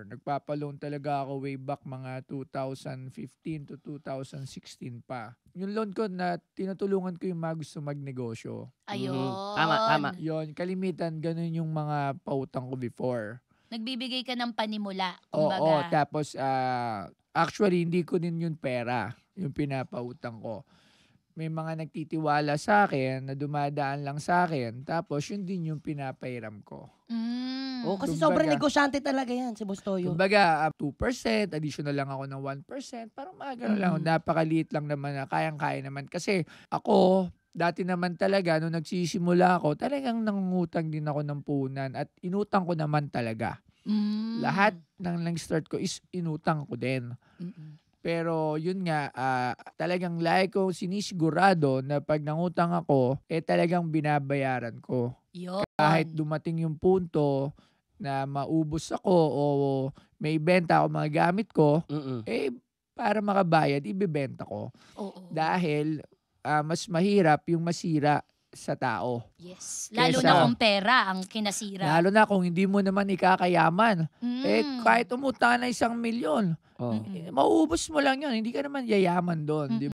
before. Nagpapaloan talaga ako way back mga 2015 to 2016 pa. Yung loan ko na tinutulungan ko yung mga gusto magnegosyo. Tama, tama. Ayun. Yon, kalimitan ganun yung mga pautang ko before. Nagbibigay ka ng panimula, Oo, kumbaga. tapos actually hindi ko din yung pera, yung pinapautang ko. May mga nagtitiwala sa akin na dumadaan lang sa akin, tapos yun din yung pinapairam ko. Oh, kasi Kumbaga- sobrang negosyante talaga yan si Boss Toyo. Kumbaga, 2%, additional lang ako ng 1%, parang mga ganun lang, napakaliit lang naman na kayang-kaya naman. Kasi ako, dati naman talaga, nung nagsisimula ako, talagang nangungutang din ako ng puhunan at inutang ko naman talaga. Lahat ng nag-start ko is inutang ko din. Pero yun nga, talagang lagi ko sinisigurado na pag nangutang ako, talagang binabayaran ko. Yun. Kahit dumating yung punto na maubos ako o may benta ako mga gamit ko, para makabayad, ibebenta ko. Oo. Dahil mas mahirap yung masira sa tao. Yes. Lalo Kesa- na kung pera ang kinasira. Lalo na kung hindi mo naman ikakayaman. Kahit umutang na 1 milyon, mauubos mo lang yun. Hindi ka naman yayaman doon.